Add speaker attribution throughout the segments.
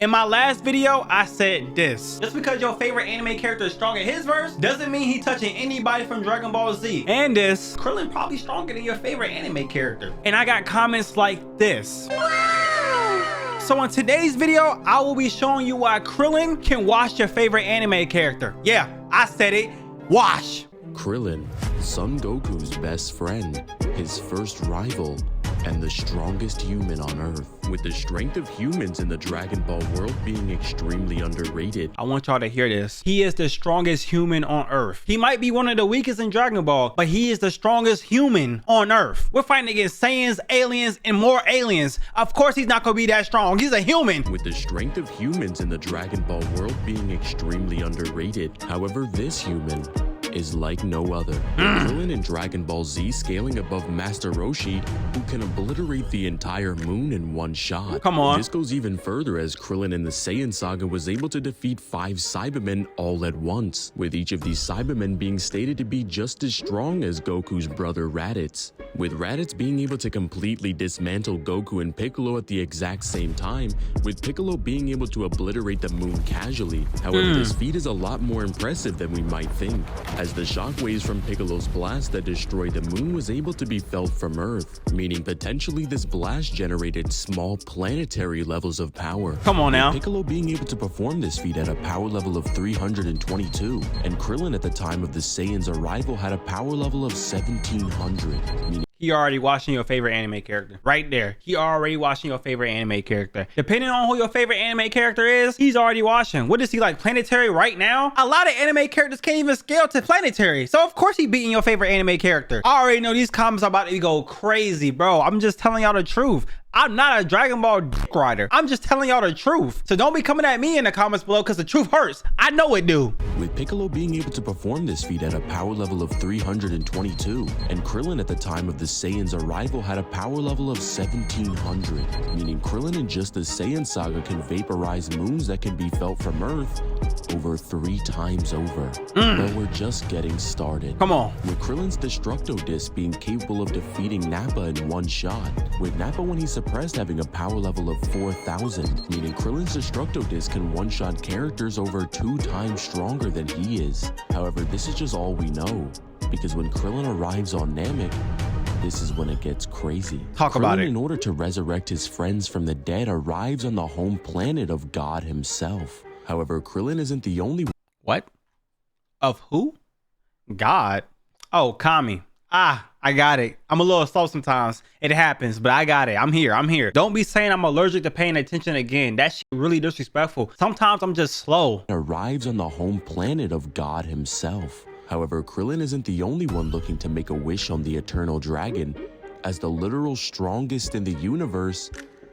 Speaker 1: In my last video, I said this. Just because your favorite anime character is strong in his verse, doesn't mean he touching anybody from Dragon Ball Z. And this, Krillin probably stronger than your favorite anime character. And I got comments like this. Wow. So in today's video, I will be showing you why Krillin can wash your favorite anime character. Yeah, I said it, wash.
Speaker 2: Krillin, Son Goku's best friend, his first rival, and the strongest human on Earth. With the strength of humans in the Dragon Ball world being extremely underrated.
Speaker 1: I want y'all to hear this. He is the strongest human on Earth. He might be one of the weakest in Dragon Ball, but he is the strongest human on Earth. We're fighting against Saiyans, aliens, and more aliens. Of course he's not gonna be that strong. He's a human.
Speaker 2: With the strength of humans in the Dragon Ball world being extremely underrated. However, this human is like no other. Krillin in Dragon Ball Z scaling above Master Roshi, who can obliterate the entire moon in one shot.
Speaker 1: Come on.
Speaker 2: This goes even further, as Krillin in the Saiyan saga was able to defeat 5 Cybermen all at once, with each of these Cybermen being stated to be just as strong as Goku's brother Raditz. With Raditz being able to completely dismantle Goku and Piccolo at the exact same time, with Piccolo being able to obliterate the moon casually. However, this feat is a lot more impressive than we might think, as the shockwaves from Piccolo's blast that destroyed the moon was able to be felt from Earth, meaning potentially this blast generated small planetary levels of power.
Speaker 1: Come on now.
Speaker 2: With Piccolo being able to perform this feat at a power level of 322, and Krillin at the time of the Saiyan's arrival had a power level of 1700, meaning
Speaker 1: he already watching your favorite anime character. Right there. He already watching your favorite anime character. Depending on who your favorite anime character is, he's already watching. What is he, like planetary right now? A lot of anime characters can't even scale to planetary. So of course he beating your favorite anime character. I already know these comments are about to go crazy, bro. I'm just telling y'all the truth. I'm not a Dragon Ball dick rider. I'm just telling y'all the truth. So don't be coming at me in the comments below, because the truth hurts. I know it do.
Speaker 2: With Piccolo being able to perform this feat at a power level of 322, and Krillin at the time of the Saiyan's arrival had a power level of 1700, meaning Krillin in just the Saiyan saga can vaporize moons that can be felt from Earth over 3 times over. But we're just getting started.
Speaker 1: Come on.
Speaker 2: With Krillin's Destructo Disc being capable of defeating Nappa in one shot, with Nappa when he's suppressed having a power level of 4000, meaning Krillin's Destructo Disc can one-shot characters over 2 times stronger than he is. However, this is just all we know, because when Krillin arrives on Namek, this is when it gets crazy.
Speaker 1: Talk about it.
Speaker 2: In order to resurrect his friends from the dead, arrives on the home planet of God himself. However, Krillin isn't the only one.
Speaker 1: What? Of who? God? Oh, Kami. Ah, I got it. I'm a little slow sometimes. It happens, but I got it. I'm here. Don't be saying I'm allergic to paying attention again. That shit really disrespectful. Sometimes I'm just slow.
Speaker 2: Arrives on the home planet of God himself. However, Krillin isn't the only one looking to make a wish on the Eternal Dragon, as the literal strongest in the universe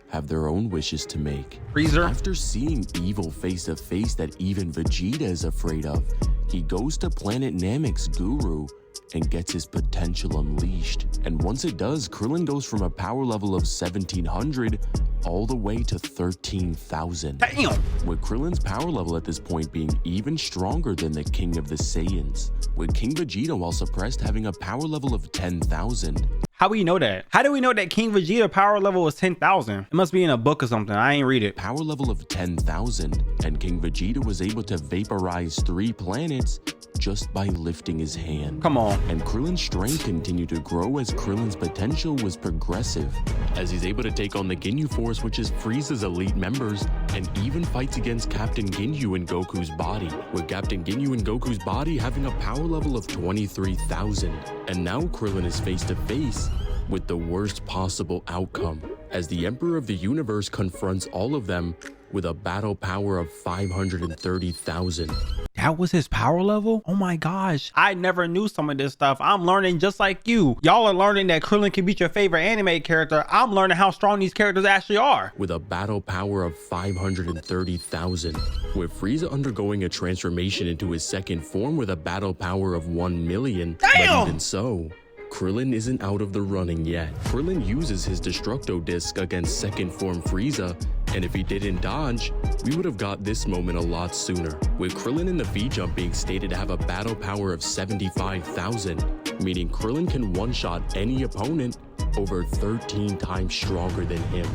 Speaker 2: have their own wishes to make.
Speaker 1: Freezer.
Speaker 2: After seeing evil face to face that even Vegeta is afraid of, he goes to planet Namek's guru and gets his potential unleashed. And once it does, Krillin goes from a power level of 1700 all the way to 13,000.
Speaker 1: Damn!
Speaker 2: With Krillin's power level at this point being even stronger than the King of the Saiyans, with King Vegeta while suppressed having a power level of 10,000.
Speaker 1: How do we know that? How do we know that King Vegeta power level was 10,000? It must be in a book or something. I ain't read it.
Speaker 2: Power level of 10,000, and King Vegeta was able to vaporize 3 planets just by lifting his hand.
Speaker 1: Come on.
Speaker 2: And Krillin's strength continued to grow as Krillin's potential was progressive, as he's able to take on the Ginyu Force, which is Frieza's elite members, and even fights against Captain Ginyu in Goku's body, with Captain Ginyu in Goku's body having a power level of 23,000. And now Krillin is face to face with the worst possible outcome, as the Emperor of the Universe confronts all of them with a battle power of 530,000.
Speaker 1: That was his power level? Oh my gosh. I never knew some of this stuff. I'm learning just like you. Y'all are learning that Krillin can beat your favorite anime character. I'm learning how strong these characters actually are.
Speaker 2: With a battle power of 530,000. With Frieza undergoing a transformation into his second form with a battle power of 1 million.
Speaker 1: Damn!
Speaker 2: But even so, Krillin isn't out of the running yet. Krillin uses his Destructo Disc against second form Frieza, and if he didn't dodge, we would have got this moment a lot sooner. With Krillin in the V-Jump being stated to have a battle power of 75,000, meaning Krillin can one-shot any opponent over 13 times stronger than him.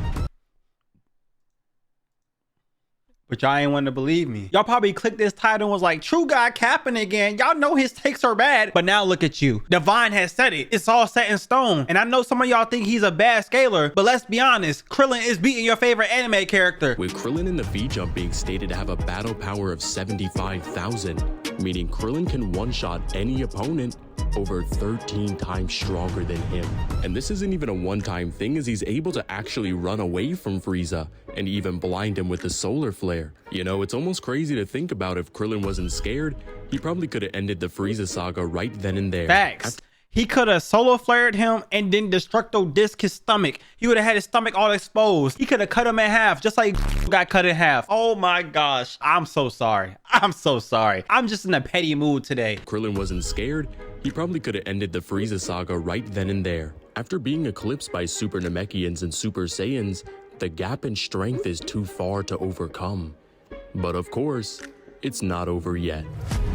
Speaker 1: But y'all ain't want to believe me. Y'all probably clicked this title and was like, TrueGawd capping again. Y'all know his takes are bad. But now look at you. Divine has said it. It's all set in stone. And I know some of y'all think he's a bad scaler, but let's be honest, Krillin is beating your favorite anime character.
Speaker 2: With Krillin in the V-Jump being stated to have a battle power of 75,000, meaning Krillin can one-shot any opponent over 13 times stronger than him. And this isn't even a one-time thing, as he's able to actually run away from Frieza and even blind him with the solar flare. You know, it's almost crazy to think about. If Krillin wasn't scared, he probably could have ended the Frieza saga right then and there.
Speaker 1: Facts. He could have solo flared him and then destructo disc his stomach. He would have had his stomach all exposed. He could have cut him in half, just like got cut in half. Oh my gosh. I'm so sorry. I'm so sorry. I'm just in a petty mood today.
Speaker 2: Krillin wasn't scared, he probably could have ended the Frieza saga right then and there. After being eclipsed by Super Namekians and Super Saiyans, the gap in strength is too far to overcome. But of course, it's not over yet,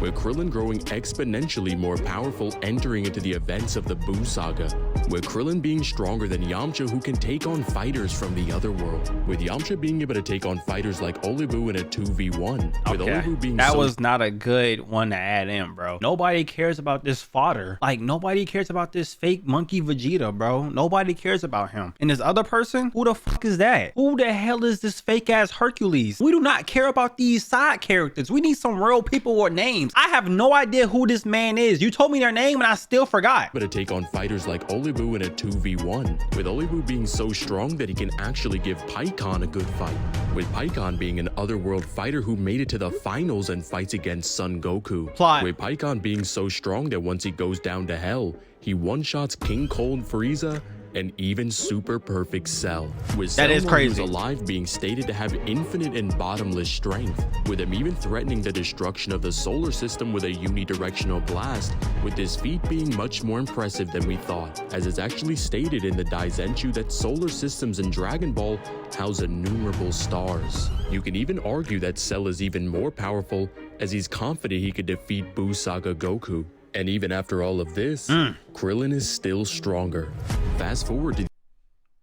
Speaker 2: with Krillin growing exponentially more powerful entering into the events of the Buu saga, with Krillin being stronger than Yamcha, who can take on fighters from the other world, with Yamcha being able to take on fighters like Olibu in a 2v1, with Olibu being
Speaker 1: that was not a good one to add in, bro. Nobody cares about this fodder. Like, nobody cares about this fake monkey Vegeta, bro. Nobody cares about him. And this other person, who the fuck is that? Who the hell is this fake ass Hercules? We do not care about these side characters. We need some real people with names. I have no idea who this man is. You told me their name and I still forgot.
Speaker 2: But to take on fighters like Olibu in a 2v1, with Olibu being so strong that he can actually give Pikkon a good fight, with Pikkon being an otherworld fighter who made it to the finals and fights against Son Goku.
Speaker 1: Plot.
Speaker 2: With Pikkon being so strong that once he goes down to hell, he one-shots King Cold Frieza and even Super Perfect Cell. With
Speaker 1: that is crazy.
Speaker 2: Who's alive being stated to have infinite and bottomless strength, with him even threatening the destruction of the solar system with a unidirectional blast, with this feat being much more impressive than we thought, as it's actually stated in the Daizenshuu that solar systems in Dragon Ball house innumerable stars. You can even argue that Cell is even more powerful, as he's confident he could defeat Buu Saga Goku. And even after all of this, Krillin is still stronger. Fast forward to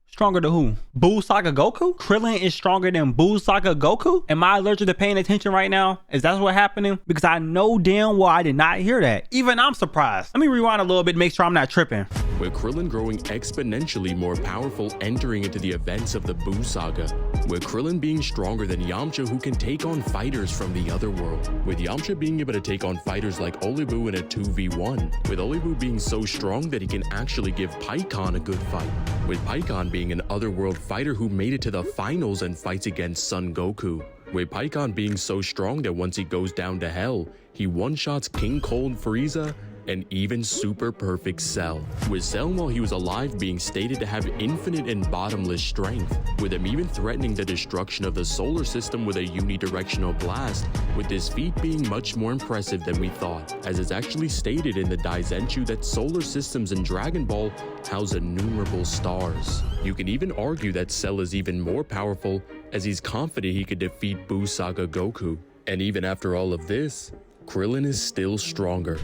Speaker 1: stronger to who? Buu Saga Goku? Krillin is stronger than Buu Saga Goku? Am I allergic to paying attention right now? Is that what's happening? Because I know damn well I did not hear that. Even I'm surprised. Let me rewind a little bit, make sure I'm not tripping.
Speaker 2: With Krillin growing exponentially more powerful entering into the events of the Buu saga, with Krillin being stronger than Yamcha, who can take on fighters from the other world, with Yamcha being able to take on fighters like Olibu in a 2v1, with Olibu being so strong that he can actually give Pikkon a good fight, with Pikkon being an otherworld fighter who made it to the finals and fights against Son Goku, with Pikkon being so strong that once he goes down to hell, he one-shots King Cold Frieza and even Super Perfect Cell, with Cell while he was alive being stated to have infinite and bottomless strength, with him even threatening the destruction of the solar system with a unidirectional blast, with this feat being much more impressive than we thought, as it's actually stated in the Daizenshuu that solar systems in Dragon Ball house innumerable stars. You can even argue that Cell is even more powerful, as he's confident he could defeat Buu Saga Goku. And even after all of this, Krillin is still stronger.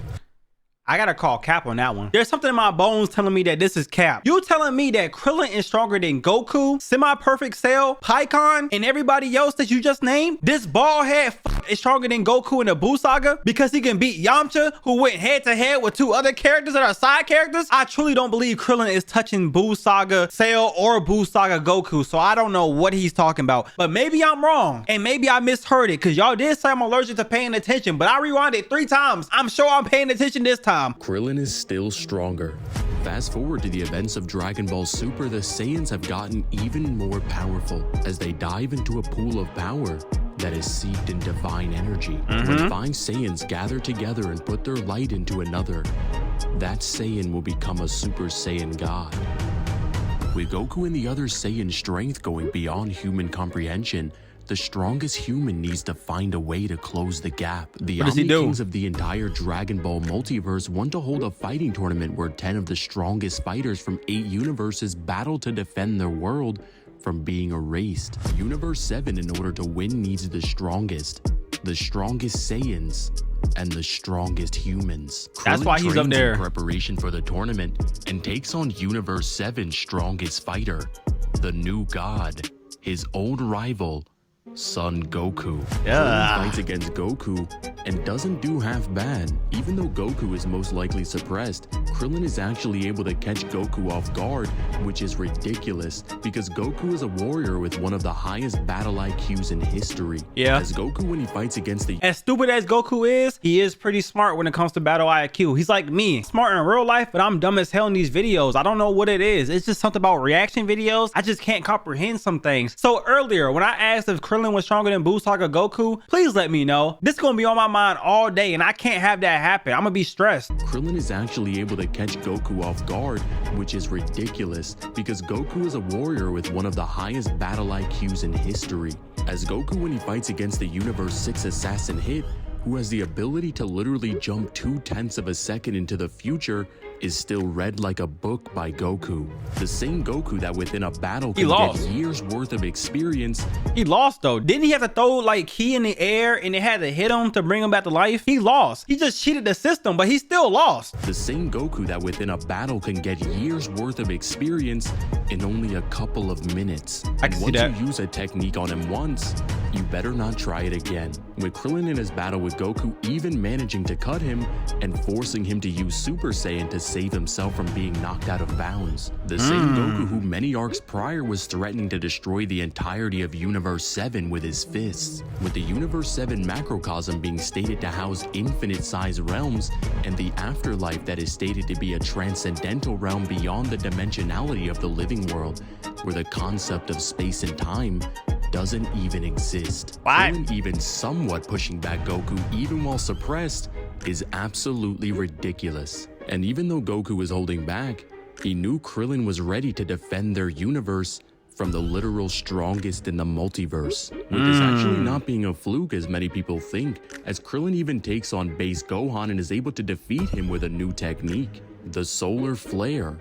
Speaker 1: I gotta call cap on that one. There's something in my bones telling me that this is cap. You telling me that Krillin is stronger than Goku, Semi-Perfect Cell, Pikkon, and everybody else that you just named? This bald head is stronger than Goku in the Buu saga because he can beat Yamcha, who went head to head with two other characters that are side characters? I truly don't believe Krillin is touching Buu saga Cell or Buu saga Goku, so I don't know what he's talking about. But maybe I'm wrong, and maybe I misheard it, because y'all did say I'm allergic to paying attention, but I rewound it 3 times. I'm sure I'm paying attention this time.
Speaker 2: Krillin is still stronger. Fast forward to the events of Dragon Ball Super, the Saiyans have gotten even more powerful as they dive into a pool of power that is seeped in divine energy. When 5 Saiyans gather together and put their light into another, that Saiyan will become a Super Saiyan God. With Goku and the other Saiyan strength going beyond human comprehension, the strongest human needs to find a way to close the gap. The Omni Kings of the entire Dragon Ball multiverse want to hold a fighting tournament where 10 of the strongest fighters from 8 universes battle to defend their world from being erased. Universe 7, in order to win, needs the strongest Saiyans, and the strongest humans.
Speaker 1: That's why he's up there.
Speaker 2: In preparation for the tournament and takes on Universe 7's strongest fighter, the new god, his old rival, Son Goku.
Speaker 1: Yeah.
Speaker 2: Krillin fights against Goku and doesn't do half bad. Even though Goku is most likely suppressed, Krillin is actually able to catch Goku off guard, which is ridiculous because Goku is a warrior with one of the highest battle IQs in history.
Speaker 1: Yeah.
Speaker 2: As Goku, when he fights against the...
Speaker 1: As stupid as Goku is, he is pretty smart when it comes to battle IQ. He's like me, smart in real life, but I'm dumb as hell in these videos. I don't know what it is. It's just something about reaction videos. I just can't comprehend some things. So earlier, when I asked if Krillin was stronger than Buu Saga Goku, please let me know. This is gonna be on my mind all day, and I can't have that happen. I'm gonna be stressed.
Speaker 2: Krillin is actually able to catch Goku off guard, which is ridiculous because Goku is a warrior with one of the highest battle IQs in history. As Goku, when he fights against the Universe 6 assassin Hit, who has the ability to literally jump 0.2 of a second into the future, is still read like a book by Goku. The same Goku that within a battle can get years worth of experience.
Speaker 1: He lost though. Didn't he have to throw like key in the air and it had to hit him to bring him back to life? He lost. He just cheated the system, but he still lost.
Speaker 2: The same Goku that within a battle can get years worth of experience in only a couple of minutes.
Speaker 1: I can see that.
Speaker 2: Once you use a technique on him once, you better not try it again. With Krillin in his battle with Goku even managing to cut him and forcing him to use Super Saiyan to save himself from being knocked out of bounds. The same Goku who many arcs prior was threatening to destroy the entirety of Universe 7 with his fists. With the Universe 7 macrocosm being stated to house infinite-sized realms and the afterlife that is stated to be a transcendental realm beyond the dimensionality of the living world, where the concept of space and time doesn't even exist. Krillin even somewhat pushing back Goku even while suppressed is absolutely ridiculous. And even though Goku was holding back, he knew Krillin was ready to defend their universe from the literal strongest in the multiverse, with this actually not being a fluke as many people think, as Krillin even takes on base Gohan and is able to defeat him with a new technique, the Solar Flare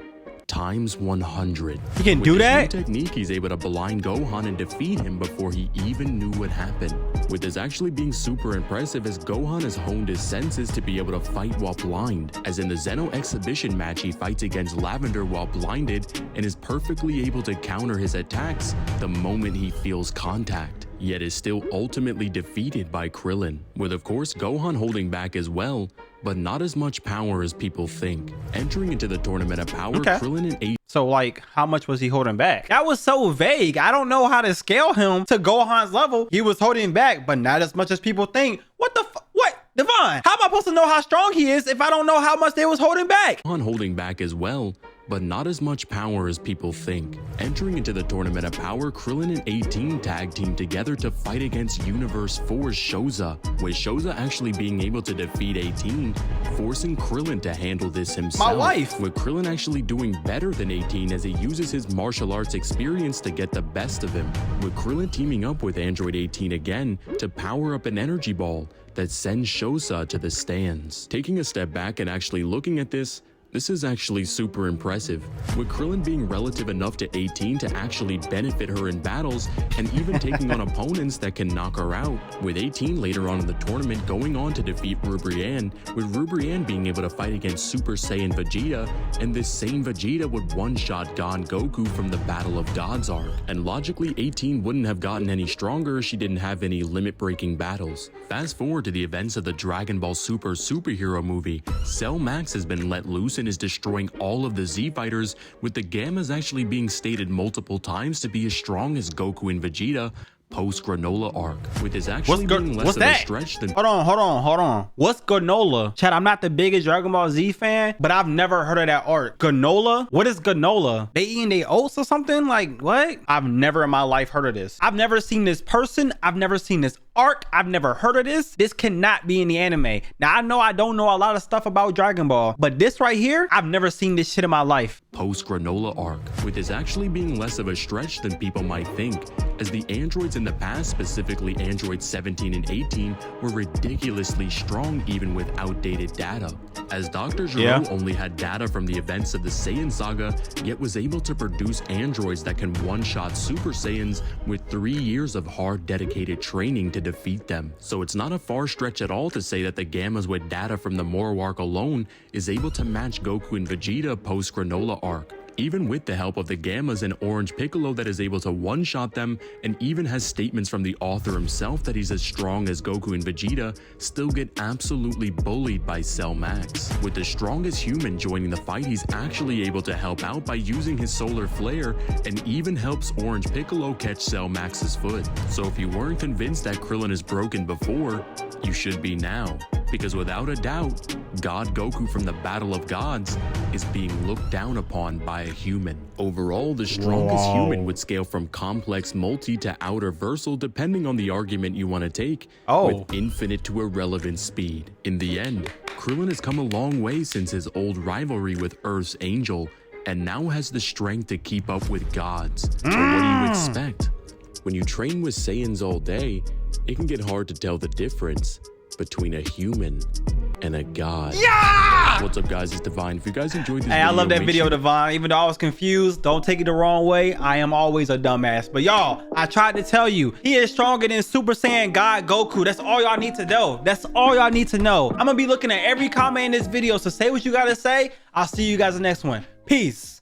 Speaker 2: times 100.
Speaker 1: He can do that?
Speaker 2: With this new technique, he's able to blind Gohan and defeat him before he even knew what happened. With this actually being super impressive as Gohan has honed his senses to be able to fight while blind, as in the Zeno exhibition match he fights against Lavender while blinded and is perfectly able to counter his attacks the moment he feels contact, yet is still ultimately defeated by Krillin, with of course Gohan holding back as well, but not as much power as people think. Entering into the Tournament of Power, Krillin and
Speaker 1: So like, how much was he holding back? That was so vague. I don't know how to scale him to Gohan's level. He was holding back, but not as much as people think. What the what? Devon, how am I supposed to know how strong he is if I don't know how much they was holding back?
Speaker 2: Gohan holding back as well, but not as much power as people think. Entering into the Tournament of Power, Krillin and 18 tag team together to fight against Universe 4's Shoza, with Shoza actually being able to defeat 18, forcing Krillin to handle this himself.
Speaker 1: My wife!
Speaker 2: With Krillin actually doing better than 18 as he uses his martial arts experience to get the best of him, with Krillin teaming up with Android 18 again to power up an energy ball that sends Shoza to the stands. Taking a step back and actually looking at this is actually super impressive, with Krillin being relative enough to 18 to actually benefit her in battles and even taking on opponents that can knock her out, with 18 later on in the tournament going on to defeat Rubrian, with Rubrian being able to fight against Super Saiyan Vegeta, and this same Vegeta would one-shot God Goku from the Battle of Gods arc, and logically 18 wouldn't have gotten any stronger if she didn't have any limit-breaking battles. Fast forward to the events of the Dragon Ball Super superhero movie, Cell Max has been let loose and is destroying all of the Z fighters, with the Gammas actually being stated multiple times to be as strong as Goku and Vegeta post Granola arc, with his actually being less of a stretch than—
Speaker 1: Hold on. What's Granola? Chad, I'm not the biggest Dragon Ball Z fan, but I've never heard of that arc. Granola? What is granola? They eating their oats or something? Like, what? I've never in my life heard of this. I've never seen this person. I've never seen this arc. I've never heard of this. This cannot be in the anime. Now, I know I don't know a lot of stuff about Dragon Ball, but this right here, I've never seen this shit in my life.
Speaker 2: Post Granola arc, with his actually being less of a stretch than people might think, as the androids in the past, specifically androids 17 and 18, were ridiculously strong even with outdated data, as Dr. Gero only had data from the events of the Saiyan saga, yet was able to produce androids that can one-shot Super Saiyans with 3 years of hard dedicated training to defeat them. So it's not a far stretch at all to say that the Gammas with data from the Moro arc alone is able to match Goku and Vegeta post Granola arc. even with the help of the Gammas and Orange Piccolo that is able to one-shot them, and even has statements from the author himself that he's as strong as Goku and Vegeta, still get absolutely bullied by Cell Max. With the strongest human joining the fight, he's actually able to help out by using his solar flare, and even helps Orange Piccolo catch Cell Max's foot. So if you weren't convinced that Krillin is broken before, you should be now, because without a doubt, God Goku from the Battle of Gods is being looked down upon by a human. Overall, the strongest human would scale from complex multi to outer versal depending on the argument you want to take, with infinite to irrelevant speed. In the end, Krillin has come a long way since his old rivalry with Earth's Angel, and now has the strength to keep up with gods. So what do you expect? When you train with Saiyans all day, it can get hard to tell the difference between a human and a god.
Speaker 1: Yeah!
Speaker 2: What's up, guys? It's Divine. If you guys enjoyed this
Speaker 1: video, I love that video, Divine. Even though I was confused, don't take it the wrong way. I am always a dumbass. But y'all, I tried to tell you, he is stronger than Super Saiyan God Goku. That's all y'all need to know. That's all y'all need to know. I'm gonna be looking at every comment in this video, so say what you gotta say. I'll see you guys in the next one. Peace.